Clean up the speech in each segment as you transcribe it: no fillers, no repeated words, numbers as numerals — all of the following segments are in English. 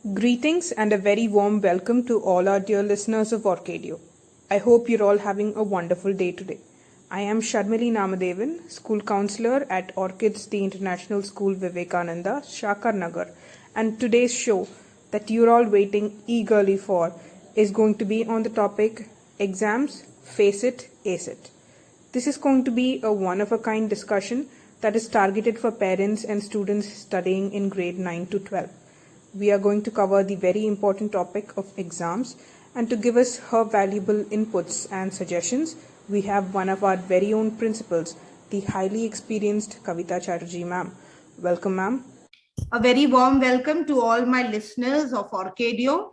Greetings and a very warm welcome to all our dear listeners of Orcadio. I hope you're all having a wonderful day today. I am Sharmili Namadevan, School Counselor at ORCHIDS, the International School Vivekananda, Shakar Nagar, and today's show that you're all waiting eagerly for is going to be on the topic Exams, Face It, Ace It. This is going to be a one of a kind discussion that is targeted for parents and students studying in grade 9 to 12. We are going to cover the very important topic of exams, and to give us her valuable inputs and suggestions, we have one of our very own principals, the highly experienced Kavita Chatterjee ma'am. Welcome, ma'am. A very warm welcome to all my listeners of Orcadio.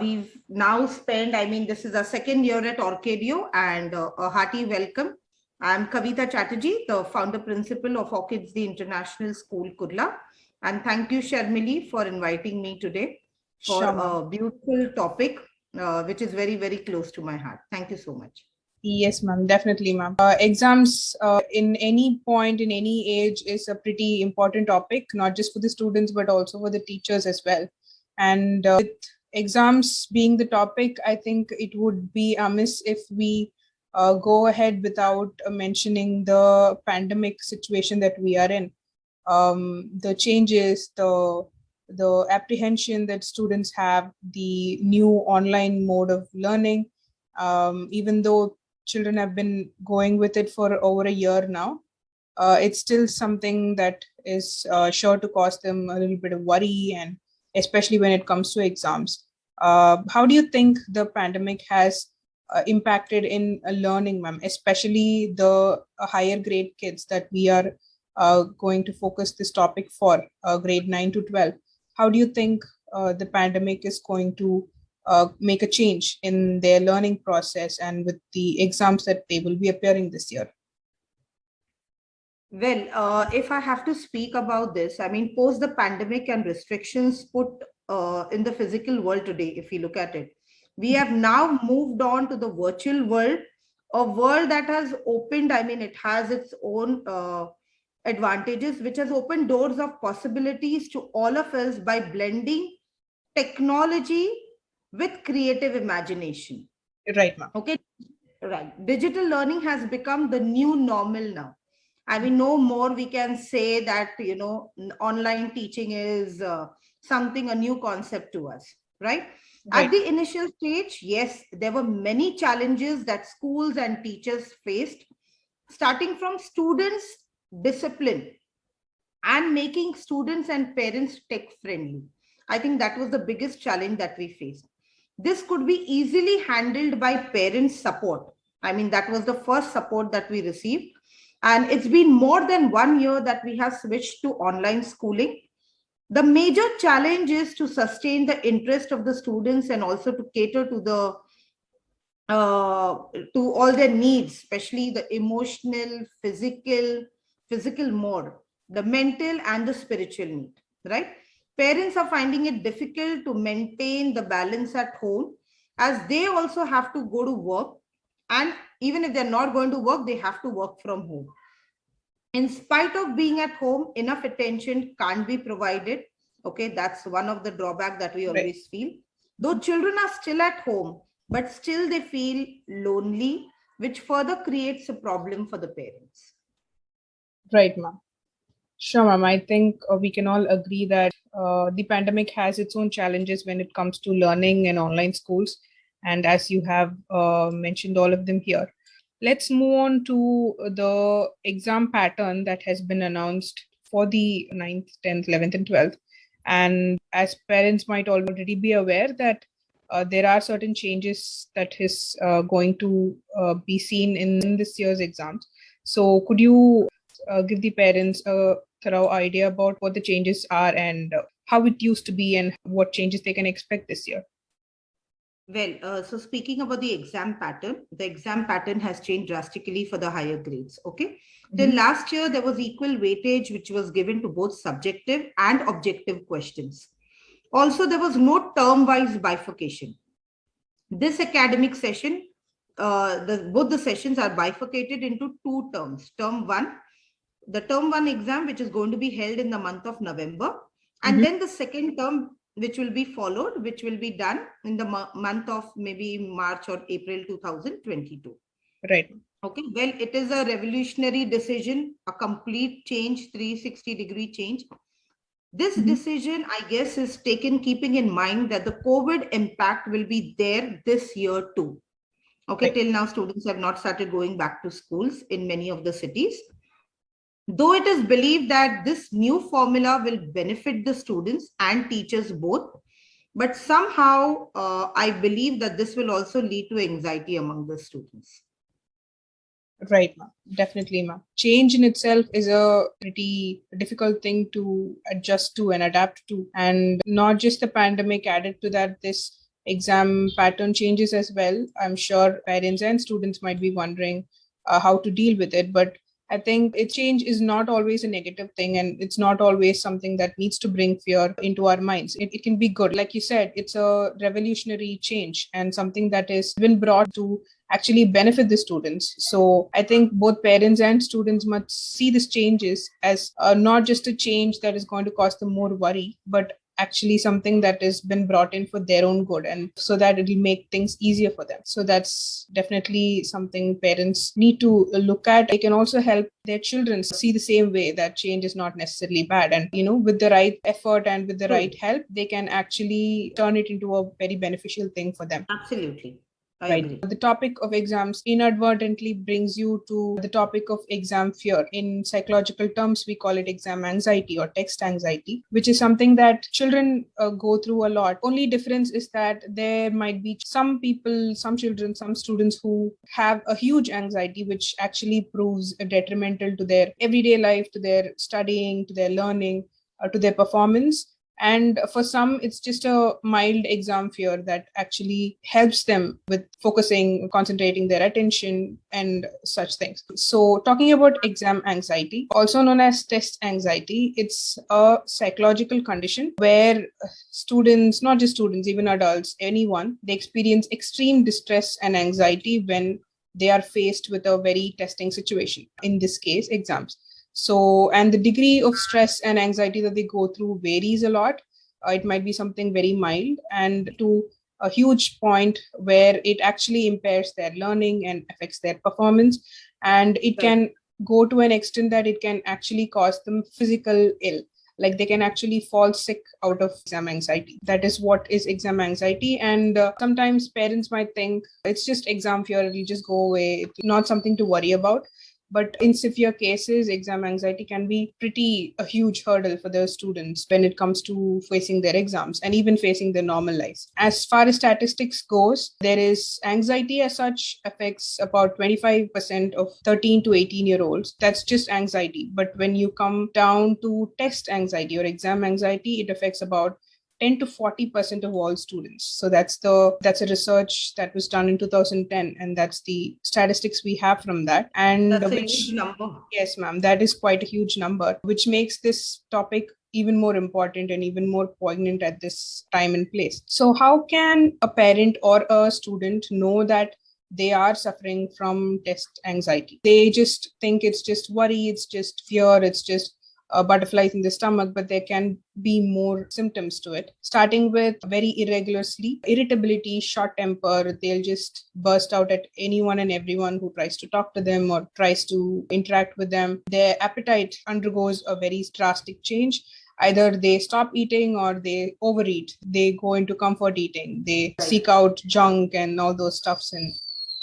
We've now spent, this is our second year at Orcadio, and a hearty welcome. I'm Kavita Chatterjee, the founder principal of ORCHIDS, the International School, Kurla. And thank you, Sharmili, for inviting me today for a beautiful topic, which is very, very close to my heart. Thank you so much. Yes, ma'am, definitely, ma'am. Exams in any point, in any age, is a pretty important topic, not just for the students, but also for the teachers as well. And with exams being the topic, I think it would be amiss if we go ahead without mentioning the pandemic situation that we are in. The changes, the apprehension that students have, the new online mode of learning, even though children have been going with it for over a year now, it's still something that is sure to cause them a little bit of worry, and especially when it comes to exams. How do you think the pandemic has impacted in learning, ma'am, especially the higher grade kids that we are going to focus this topic for, grade 9 to 12? How do you think the pandemic is going to make a change in their learning process and with the exams that they will be appearing this year? Well, if I have to speak about this, post the pandemic and restrictions put in the physical world today, if we look at it, we have now moved on to the virtual world, a world that has opened, it has its own advantages, which has opened doors of possibilities to all of us by blending technology with creative imagination. Right, ma'am. Okay, right. Digital learning has become the new normal now. No more we can say that, online teaching is something, a new concept to us, right? At the initial stage, yes, there were many challenges that schools and teachers faced, starting from students' discipline and making students and parents tech friendly. I think that was the biggest challenge that we faced. This could be easily handled by parents' support. That was the first support that we received. And it's been more than 1 year that we have switched to online schooling. The major challenge is to sustain the interest of the students and also to cater to the to all their needs, especially the emotional, physical more, the mental and the spiritual need, right? Parents are finding it difficult to maintain the balance at home, as they also have to go to work. And even if they're not going to work, they have to work from home. In spite of being at home, enough attention can't be provided. Okay, that's one of the drawbacks that we always feel. Though children are still at home, but still they feel lonely, which further creates a problem for the parents. Right, ma'am. Sure, ma'am. I think we can all agree that the pandemic has its own challenges when it comes to learning in online schools. And as you have mentioned all of them here, let's move on to the exam pattern that has been announced for the 9th, 10th, 11th, and 12th. And as parents might already be aware that there are certain changes that is going to be seen in this year's exams. So could you give the parents a thorough idea about what the changes are and how it used to be and what changes they can expect this year? Well, so speaking about the exam pattern has changed drastically for the higher grades. Okay. Till last year, there was equal weightage, which was given to both subjective and objective questions. Also, there was no term-wise bifurcation. This academic session, both the sessions are bifurcated into 2 terms. The term 1 exam, which is going to be held in the month of November, and then the second term which will be followed, which will be done in the month of maybe March or April 2022. Right. Okay, well, it is a revolutionary decision, a complete change, 360-degree change. This decision, I guess, is taken keeping in mind that the COVID impact will be there this year too. Okay, Right. till now, students have not started going back to schools in many of the cities. Though it is believed that this new formula will benefit the students and teachers both, but somehow I believe that this will also lead to anxiety among the students. Right, ma'am. Definitely, ma'am. Change in itself is a pretty difficult thing to adjust to and adapt to. And not just the pandemic added to that, this exam pattern changes as well. I'm sure parents and students might be wondering how to deal with it. But I think change is not always a negative thing, and it's not always something that needs to bring fear into our minds. It can be good. Like you said, it's a revolutionary change and something that has been brought to actually benefit the students. So I think both parents and students must see these changes as not just a change that is going to cause them more worry, but actually something that has been brought in for their own good, and so that it'll make things easier for them. So that's definitely something parents need to look at. They can also help their children see the same way, that change is not necessarily bad, and with the right effort and with the right help, they can actually turn it into a very beneficial thing for them. Absolutely. I Right. agree. The topic of exams inadvertently brings you to the topic of exam fear. In psychological terms, we call it exam anxiety or text anxiety, which is something that children go through a lot. Only difference is that there might be some people, some children, some students who have a huge anxiety, which actually proves detrimental to their everyday life, to their studying, to their learning, to their performance. And for some, it's just a mild exam fear that actually helps them with focusing, concentrating their attention, and such things. So, talking about exam anxiety, also known as test anxiety, it's a psychological condition where students, not just students, even adults, anyone, they experience extreme distress and anxiety when they are faced with a very testing situation, in this case, exams. So, and the degree of stress and anxiety that they go through varies a lot. It might be something very mild and to a huge point where it actually impairs their learning and affects their performance. And it can go to an extent that it can actually cause them physical ill. Like they can actually fall sick out of exam anxiety. That is what is exam anxiety. And sometimes parents might think it's just exam fear, it'll just go away, it's not something to worry about. But in severe cases, exam anxiety can be pretty a huge hurdle for the students when it comes to facing their exams and even facing their normal lives. As far as statistics goes, there is anxiety as such affects about 25% of 13 to 18-year-olds. That's just anxiety. But when you come down to test anxiety or exam anxiety, it affects about 10 to 40% of all students. So that's a research that was done in 2010, and that's the statistics we have from that. And That's a which, huge number. yes, ma'am, that is quite a huge number, which makes this topic even more important and even more poignant at this time and place. So how can a parent or a student know that they are suffering from test anxiety? They just think it's just worry, it's just fear, it's just butterflies in the stomach, but there can be more symptoms to it, starting with very irregular sleep, irritability, short temper. They'll just burst out at anyone and everyone who tries to talk to them or tries to interact with them. Their appetite undergoes a very drastic change. Either they stop eating or they overeat. They go into comfort eating. They seek out junk and all those stuffs, and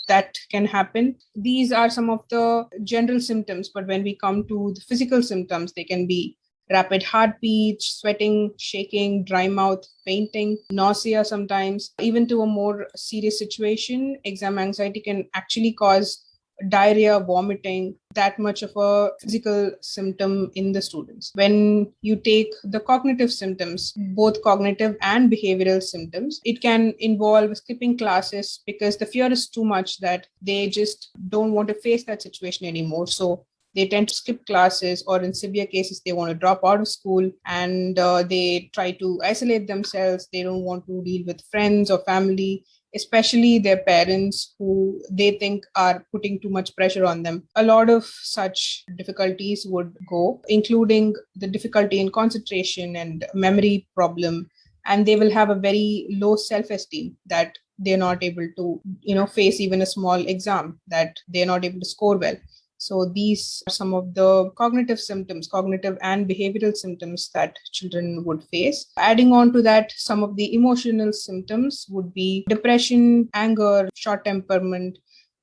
that can happen. These are some of the general symptoms, but when we come to the physical symptoms, they can be rapid heartbeat, sweating, shaking, dry mouth, fainting, nausea sometimes. Even to a more serious situation, exam anxiety can actually cause diarrhea, vomiting, that much of a physical symptom in the students. When you take the cognitive symptoms, both cognitive and behavioral symptoms, it can involve skipping classes because the fear is too much that they just don't want to face that situation anymore. So they tend to skip classes, or in severe cases, they want to drop out of school, and they try to isolate themselves. They don't want to deal with friends or family, especially their parents who they think are putting too much pressure on them. A lot of such difficulties would go, including the difficulty in concentration and memory problem and they will have a very low self-esteem that they're not able to, face even a small exam, that they're not able to score well. So these are some of the cognitive symptoms, cognitive and behavioral symptoms that children would face. Adding on to that, some of the emotional symptoms would be depression, anger, short temperament,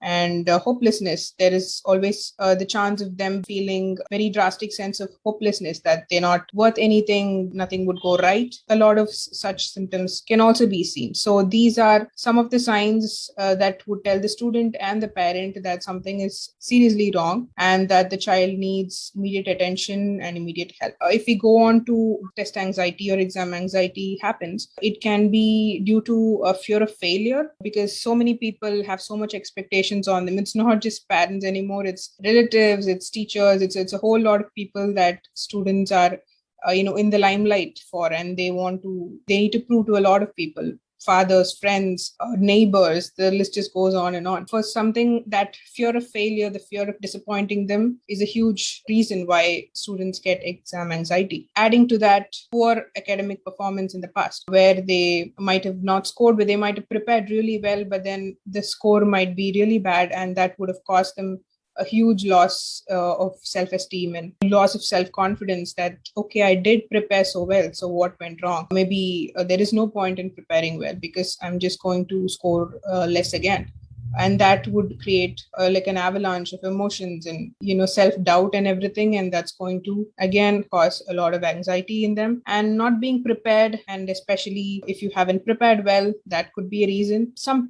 and hopelessness. There is always the chance of them feeling very drastic sense of hopelessness, that they're not worth anything, nothing would go right. A lot of such symptoms can also be seen. So these are some of the signs that would tell the student and the parent that something is seriously wrong and that the child needs immediate attention and immediate help. If we go on to test anxiety or exam anxiety happens, it can be due to a fear of failure, because so many people have so much expectations on them. It's not just parents anymore, it's relatives, it's teachers, it's a whole lot of people that students are in the limelight for, and they need to prove to a lot of people, fathers, friends, neighbors, the list just goes on and on. For something, that fear of failure, the fear of disappointing them is a huge reason why students get exam anxiety. Adding to that, poor academic performance in the past, where they might have not scored, but they might have prepared really well, but then the score might be really bad, and that would have caused them a huge loss of self-esteem and loss of self-confidence, that okay, I did prepare so well, so what went wrong? Maybe there is no point in preparing well because I'm just going to score less again. And that would create like an avalanche of emotions and self-doubt and everything, and that's going to again cause a lot of anxiety in them. And not being prepared, and especially if you haven't prepared well, that could be a reason. Some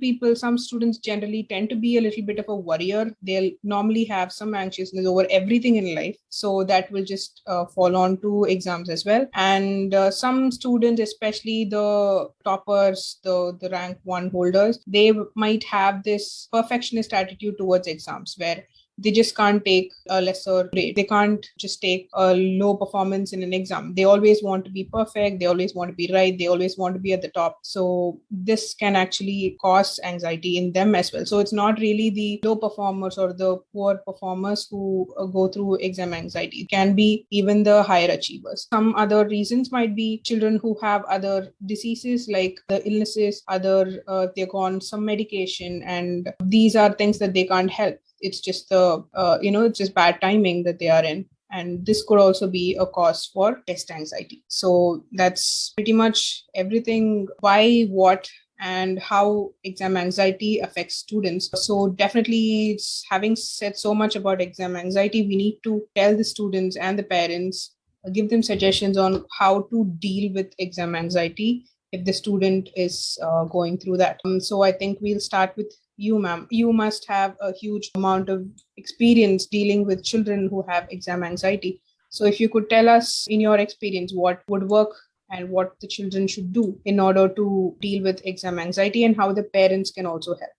students generally tend to be a little bit of a worrier. They'll normally have some anxiousness over everything in life, so that will just fall on to exams as well. And some students, especially the toppers, the rank one holders, they might have this perfectionist attitude towards exams, where they just can't take a lesser grade. They can't just take a low performance in an exam. They always want to be perfect. They always want to be right. They always want to be at the top. So this can actually cause anxiety in them as well. So it's not really the low performers or the poor performers who go through exam anxiety. It can be even the higher achievers. Some other reasons might be children who have other diseases, like the illnesses, they're on some medication, and these are things that they can't help. It's just it's just bad timing that they are in, and this could also be a cause for test anxiety. So that's pretty much everything, why, what, and how exam anxiety affects students. So definitely, having said so much about exam anxiety, we need to tell the students and the parents, give them suggestions on how to deal with exam anxiety if the student is going through that. So I think we'll start with you, ma'am. You must have a huge amount of experience dealing with children who have exam anxiety. So if you could tell us, in your experience, what would work and what the children should do in order to deal with exam anxiety, and how the parents can also help.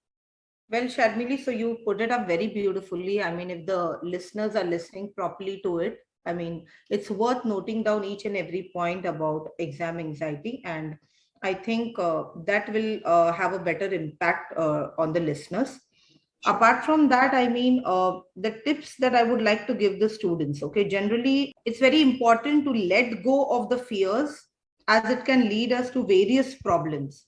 Well, Sharmili, so you put it up very beautifully. I mean, if the listeners are listening properly to it, I mean, it's worth noting down each and every point about exam anxiety. And I think that will have a better impact on the listeners. Apart from that, I mean, the tips that I would like to give the students, okay, generally, it's very important to let go of the fears, as it can lead us to various problems.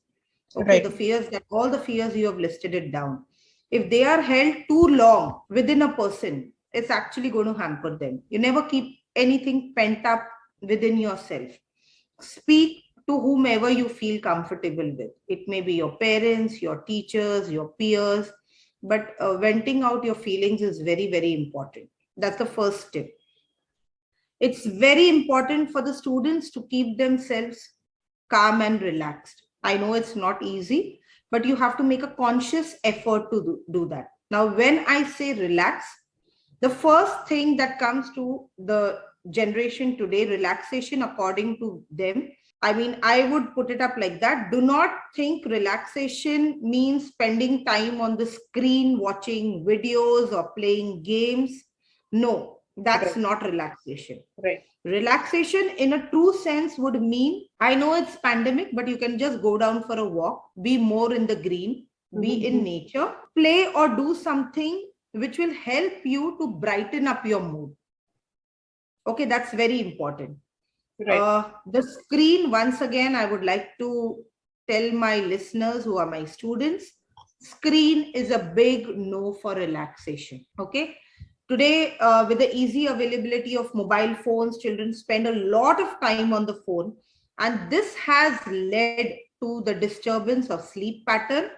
Okay, Right. the fears, that all the fears you have listed it down. If they are held too long within a person, it's actually going to hamper them. You never keep anything pent up within yourself. Speak to whomever you feel comfortable with. It may be your parents, your teachers, your peers, but venting out your feelings is very, very important. That's the first tip. It's very important for the students to keep themselves calm and relaxed. I know it's not easy, but you have to make a conscious effort to do that. Now, when I say relax, the first thing that comes to the generation today, relaxation according to them, I mean, I would put it up like that. Do not think relaxation means spending time on the screen, watching videos or playing games. No, that's Right. not relaxation. Right. Relaxation in a true sense would mean, I know it's pandemic, but you can just go down for a walk, be more in the green, be in nature, play or do something which will help you to brighten up your mood. Okay, that's very important. Right. The screen, once again, I would like to tell my listeners who are my students, screen is a big no for relaxation. Okay. Today, with the easy availability of mobile phones, children spend a lot of time on the phone, and this has led to the disturbance of sleep pattern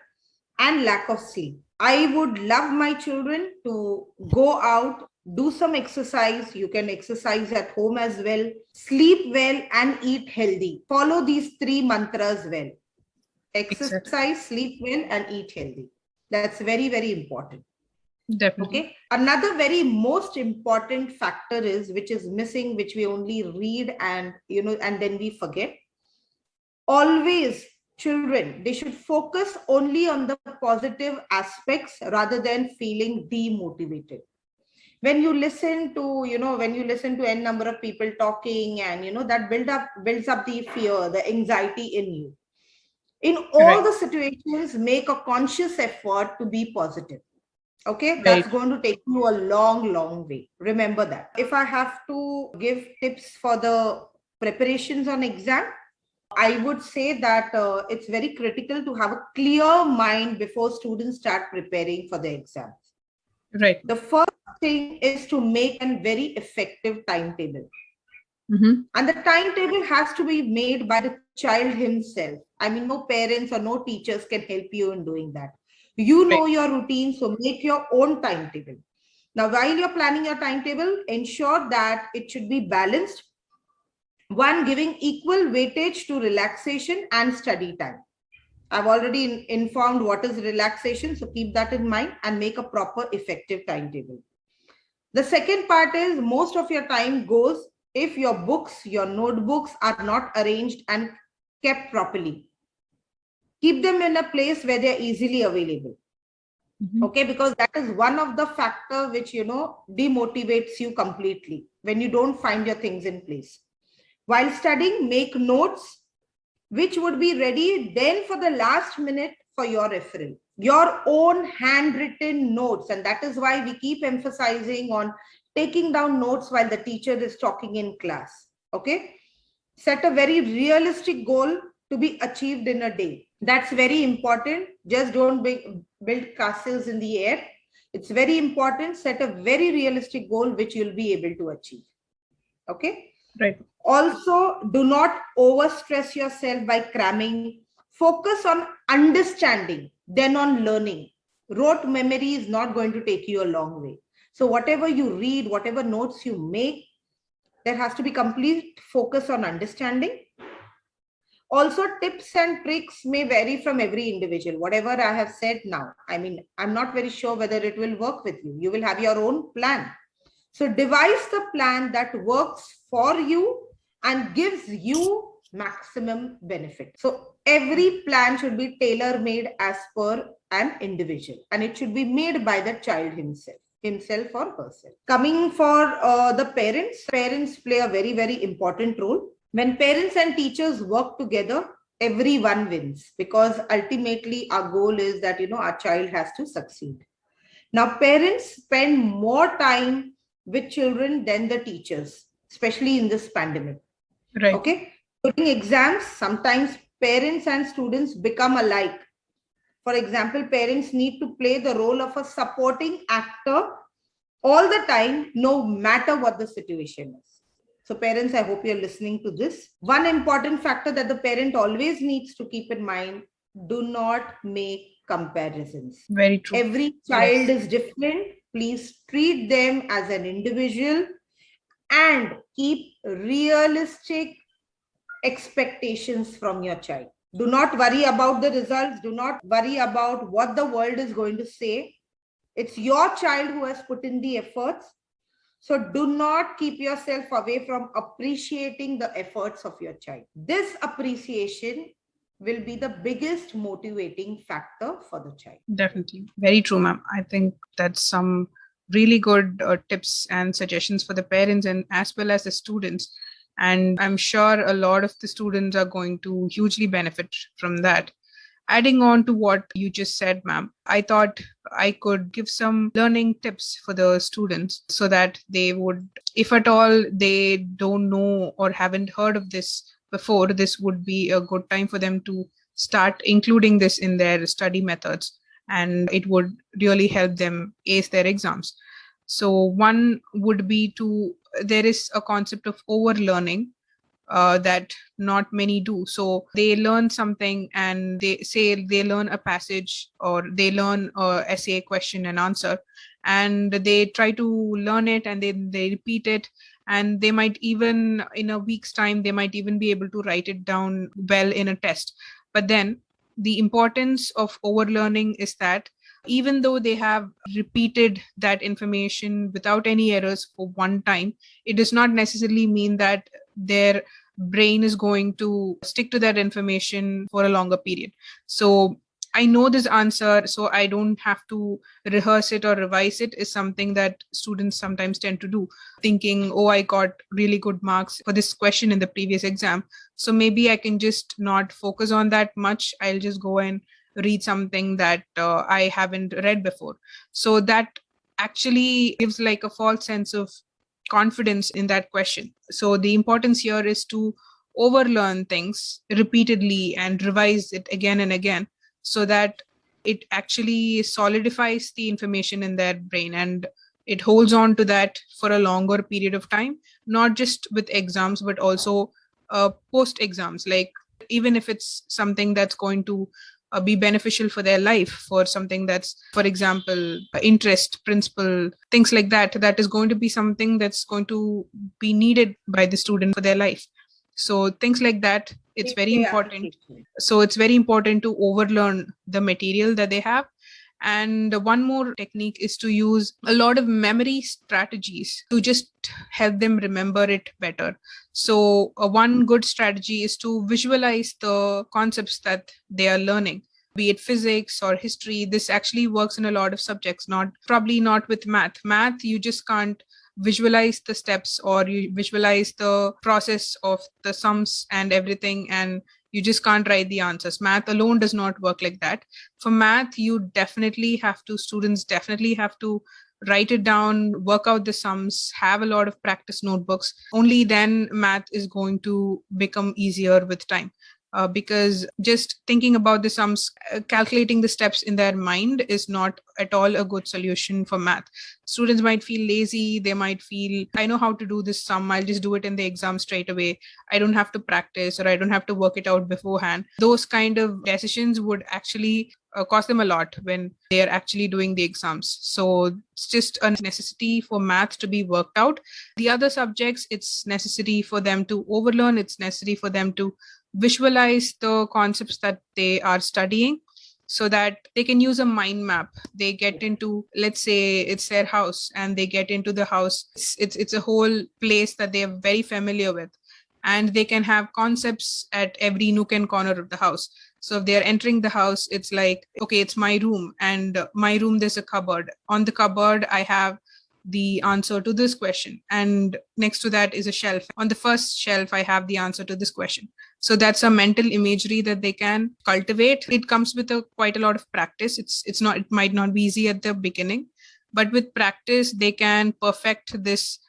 and lack of sleep. I would love my children to go out, do some exercise. You can exercise at home as well, sleep well, and eat healthy. Follow these three mantras well: Exactly. exercise, sleep well, and eat healthy. That's very, very important. Definitely. Okay. Another very most important factor is, which is missing, which we only read and, and then we forget. Always, children, they should focus only on the positive aspects rather than feeling demotivated. When you listen to, when you listen to n number of people talking, and that builds up the fear, the anxiety in you. In all Right. the situations, make a conscious effort to be positive. Okay, Very that's going to take you a long, long way. Remember that. If I have to give tips for the preparations on exam, I would say that it's very critical to have a clear mind before students start preparing for the exams. right. The first thing is to make a very effective timetable. Mm-hmm. And the timetable has to be made by the child himself. I mean, no parents or no teachers can help you in doing that. You Right. know your routine, so make your own timetable. Now, while you're planning your timetable, ensure that it should be balanced. One, giving equal weightage to relaxation and study time. I've already informed what is relaxation, so keep that in mind and make a proper, effective timetable. The second part is, most of your time goes if your books, your notebooks are not arranged and kept properly. Keep them in a place where they're easily available. Mm-hmm. Okay, because that is one of the factor which, demotivates you completely when you don't find your things in place. While studying, make notes which would be ready then for the last minute for your referral. Your own handwritten notes. And that is why we keep emphasizing on taking down notes while the teacher is talking in class. Okay. Set a very realistic goal to be achieved in a day. That's very important. Just don't build castles in the air. It's very important. Set a very realistic goal which you'll be able to achieve. Okay. Right. Also, do not overstress yourself by cramming. Focus on understanding, then on learning. Rote memory is not going to take you a long way. So whatever you read, whatever notes you make, there has to be complete focus on understanding. Also, tips and tricks may vary from every individual. Whatever I have said now, I mean, I'm not very sure whether it will work with you. You will have your own plan. So devise the plan that works for you and gives you maximum benefit. So every plan should be tailor-made as per an individual, and it should be made by the child himself or herself. Coming for the parents play a very, very important role. When parents and teachers work together, everyone wins, because ultimately our goal is that, our child has to succeed. Now, parents spend more time with children than the teachers, especially in this pandemic. Right. Okay. During exams, sometimes parents and students become alike. For example, parents need to play the role of a supporting actor all the time, no matter what the situation is. So parents, I hope you're listening to this. One important factor that the parent always needs to keep in mind: do not make comparisons. Very true. Every child Yes. is different. Please treat them as an individual and keep realistic expectations from your child. Do not worry about the results. Do not worry about what the world is going to say. It's your child who has put in the efforts. So do not keep yourself away from appreciating the efforts of your child. This appreciation will be the biggest motivating factor for the child. Definitely. Very true, ma'am. I think that's some really good tips and suggestions for the parents and as well as the students. And I'm sure a lot of the students are going to hugely benefit from that. Adding on to what you just said, ma'am, I thought I could give some learning tips for the students so that they would, if at all they don't know or haven't heard of this before, this would be a good time for them to start including this in their study methods, and it would really help them ace their exams. So, one would be to, there is a concept of overlearning that not many do. So they learn something and they say they learn a passage or they learn a essay, question and answer, and they try to learn it and then they repeat it. And they might even, in a week's time, they might even be able to write it down well in a test. But then the importance of overlearning is that even though they have repeated that information without any errors for one time, it does not necessarily mean that their brain is going to stick to that information for a longer period. So I know this answer, so I don't have to rehearse it or revise it, is something that students sometimes tend to do, thinking, oh, I got really good marks for this question in the previous exam. So maybe I can just not focus on that much. I'll just go and read something that I haven't read before. So that actually gives like a false sense of confidence in that question. So the importance here is to overlearn things repeatedly and revise it again and again so that it actually solidifies the information in their brain and it holds on to that for a longer period of time, not just with exams, but also post exams. Like, even if it's something that's going to be beneficial for their life, for something that's, for example, interest, principle, things like that, that is going to be something that's going to be needed by the student for their life. So things like that, it's very important. So it's very important to overlearn the material that they have. And one more technique is to use a lot of memory strategies to just help them remember it better. So one good strategy is to visualize the concepts that they are learning, be it physics or history. This actually works in a lot of subjects, not probably not with math. Math, you just can't visualize the steps or you visualize the process of the sums and everything, and you just can't write the answers. Math alone does not work like that. For math, you definitely have to, students definitely have to write it down, work out the sums, have a lot of practice notebooks. Only then math is going to become easier with time. Because just thinking about the sums, calculating the steps in their mind is not at all a good solution for math. Students might feel lazy. They might feel, I know how to do this sum, I'll just do it in the exam straight away. I don't have to practice or I don't have to work it out beforehand. Those kind of decisions would actually cost them a lot when they are actually doing the exams. So it's just a necessity for math to be worked out. The other subjects, it's necessary for them to overlearn. It's necessary for them to visualize the concepts that they are studying so that they can use a mind map. They get into, let's say it's their house, and they get into the house. It's a whole place that they are very familiar with, and they can have concepts at every nook and corner of the house. So if they're entering the house, it's like, okay, it's my room, and my room, there's a cupboard. On the cupboard, I have the answer to this question, and next to that is a shelf. On the first shelf, I have the answer to this question. So that's a mental imagery that they can cultivate. It comes with quite a lot of practice. It's not, it might not be easy at the beginning, but with practice they can perfect this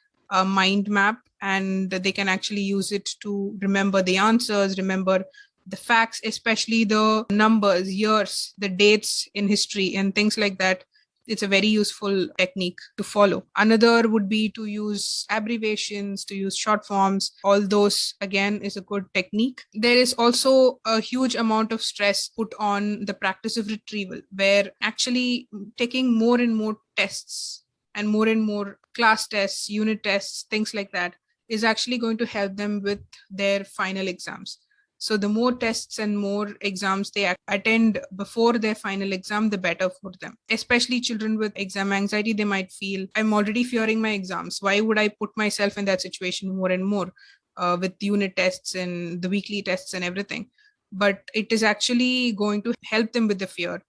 mind map, and they can actually use it to remember the answers, remember the facts, especially the numbers, years, the dates in history and things like that. It's a very useful technique to follow. Another would be to use abbreviations, to use short forms. All those, again, is a good technique. There is also a huge amount of stress put on the practice of retrieval, where actually taking more and more tests and more class tests, unit tests, things like that, is actually going to help them with their final exams. So the more tests and more exams they attend before their final exam, the better for them. Especially children with exam anxiety, they might feel, I'm already fearing my exams. Why would I put myself in that situation more and more with unit tests and the weekly tests and everything? But it is actually going to help them with the fear,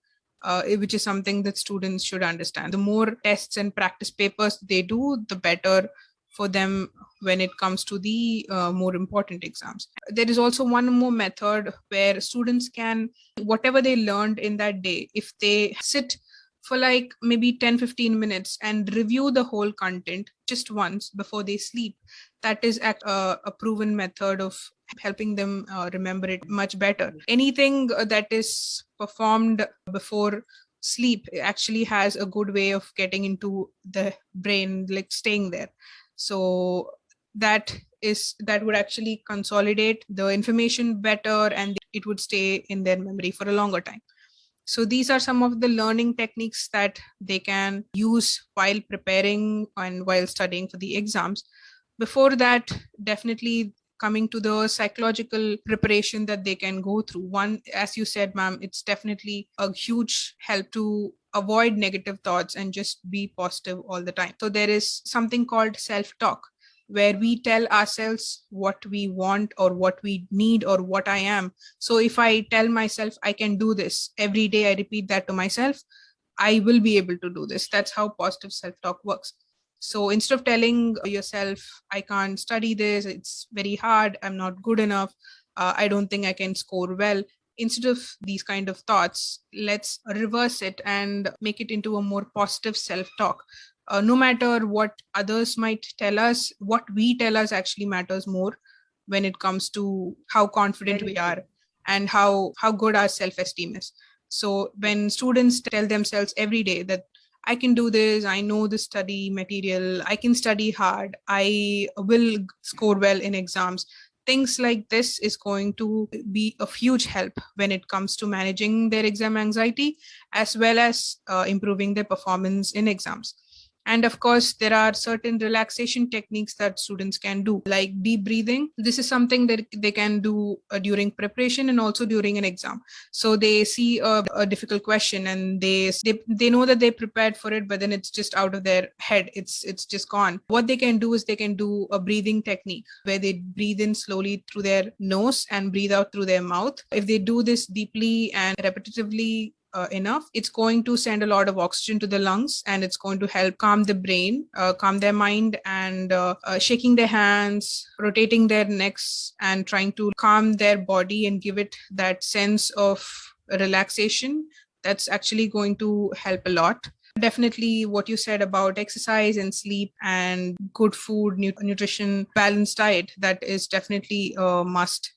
which is something that students should understand. The more tests and practice papers they do, the better for them when it comes to the more important exams. There is also one more method where students can, whatever they learned in that day, if they sit for like maybe 10-15 minutes and review the whole content just once before they sleep, that is a proven method of helping them remember it much better. Anything that is performed before sleep actually has a good way of getting into the brain, like staying there. So that would actually consolidate the information better, and it would stay in their memory for a longer time. So these are some of the learning techniques that they can use while preparing and while studying for the exams. Before that, definitely coming to the psychological preparation that they can go through. One, as you said, ma'am, it's definitely a huge help to avoid negative thoughts and just be positive all the time. So there is something called self-talk, where we tell ourselves what we want or what we need or what I am. So if I tell myself I can do this every day, I repeat that to myself, I will be able to do this. That's how positive self-talk works. So instead of telling yourself, I can't study this, it's very hard, I'm not good enough, I don't think I can score well, instead of these kind of thoughts, let's reverse it and make it into a more positive self-talk. No matter what others might tell us, what we tell us actually matters more when it comes to how confident we are and how good our self-esteem is. So when students tell themselves every day that I can do this, I know the study material, I can study hard, I will score well in exams, things like this is going to be a huge help when it comes to managing their exam anxiety, as well as improving their performance in exams. And of course, there are certain relaxation techniques that students can do, like deep breathing. This is something that they can do during preparation and also during an exam. So they see a difficult question and they know that they prepared for it, but then it's just out of their head. It's just gone. What they can do is they can do a breathing technique where they breathe in slowly through their nose and breathe out through their mouth. If they do this deeply and repetitively enough, it's going to send a lot of oxygen to the lungs, and it's going to help calm the brain, calm their mind, and shaking their hands, rotating their necks, and trying to calm their body and give it that sense of relaxation. That's actually going to help a lot. Definitely what you said about exercise and sleep and good food, nutrition, balanced diet, that is definitely a must,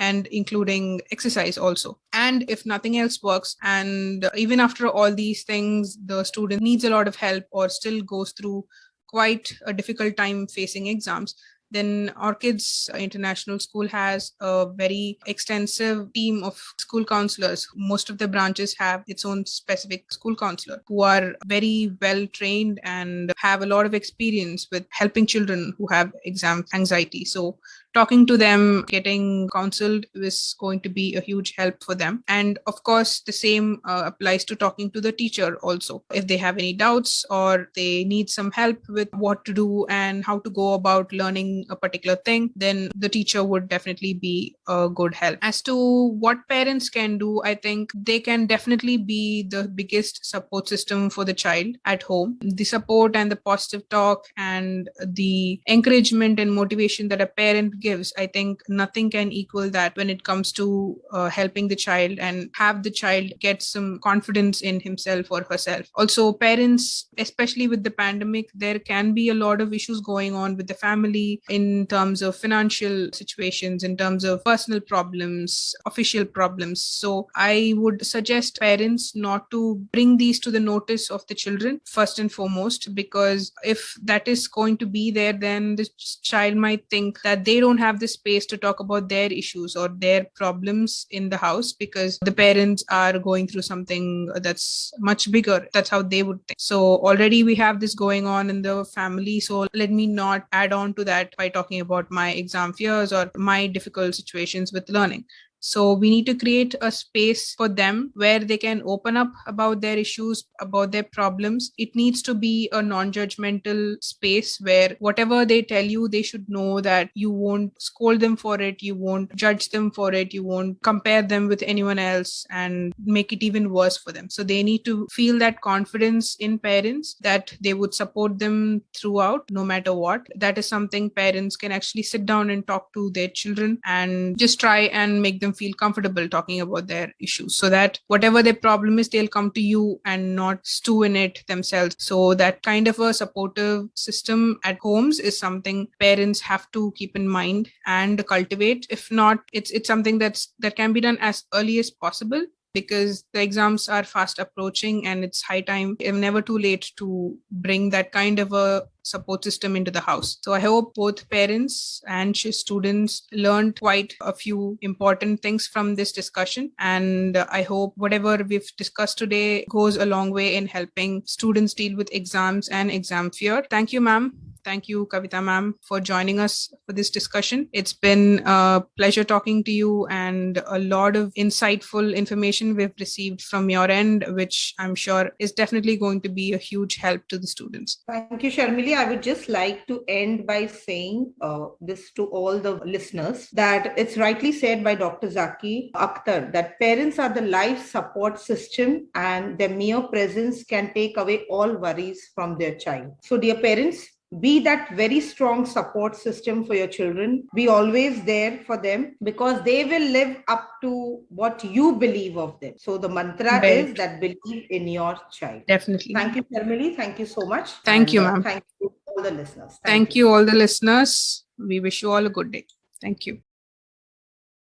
and including exercise also. And if nothing else works, and even after all these things, the student needs a lot of help or still goes through quite a difficult time facing exams, then ORCHIDS International School has a very extensive team of school counselors. Most of the branches have its own specific school counselor who are very well trained and have a lot of experience with helping children who have exam anxiety. So talking to them, getting counseled is going to be a huge help for them. And of course, the same applies to talking to the teacher also. If they have any doubts or they need some help with what to do and how to go about learning a particular thing, then the teacher would definitely be a good help. As to what parents can do, I think they can definitely be the biggest support system for the child at home. The support and the positive talk and the encouragement and motivation that a parent gives, I think nothing can equal that when it comes to helping the child and have the child get some confidence in himself or herself. Also, parents, especially with the pandemic, there can be a lot of issues going on with the family in terms of financial situations, in terms of personal problems, official problems. So I would suggest parents not to bring these to the notice of the children first and foremost, because if that is going to be there, then the child might think that they don't have the space to talk about their issues or their problems in the house because the parents are going through something that's much bigger. That's how they would think. So already we have this going on in the family. So let me not add on to that by talking about my exam fears or my difficult situations with learning. So we need to create a space for them where they can open up about their issues, about their problems. It needs to be a non-judgmental space where whatever they tell you, they should know that you won't scold them for it, you won't judge them for it, you won't compare them with anyone else and make it even worse for them. So they need to feel that confidence in parents that they would support them throughout, no matter what. That is something parents can actually sit down and talk to their children and just try and make them feel comfortable talking about their issues, so that whatever their problem is, they'll come to you and not stew in it themselves. So that kind of a supportive system at homes is something parents have to keep in mind and cultivate. If not, it's something that can be done as early as possible, because the exams are fast approaching and it's high time. It's never too late to bring that kind of a support system into the house. So I hope both parents and students learned quite a few important things from this discussion. And I hope whatever we've discussed today goes a long way in helping students deal with exams and exam fear. Thank you, ma'am. Thank you, Kavita ma'am, for joining us for this discussion. It's been a pleasure talking to you, and a lot of insightful information we've received from your end, which I'm sure is definitely going to be a huge help to the students. Thank you, Sharmili. I would just like to end by saying this to all the listeners, that it's rightly said by Dr. Zaki Akhtar that parents are the life support system and their mere presence can take away all worries from their child. So, dear parents, be that very strong support system for your children. Be always there for them, because they will live up to what you believe of them. So the mantra is that believe in your child. Definitely. Thank you, Sharmili. Thank you so much. Thank you, ma'am. Thank you all the listeners. Thank you all the listeners. We wish you all a good day. Thank you.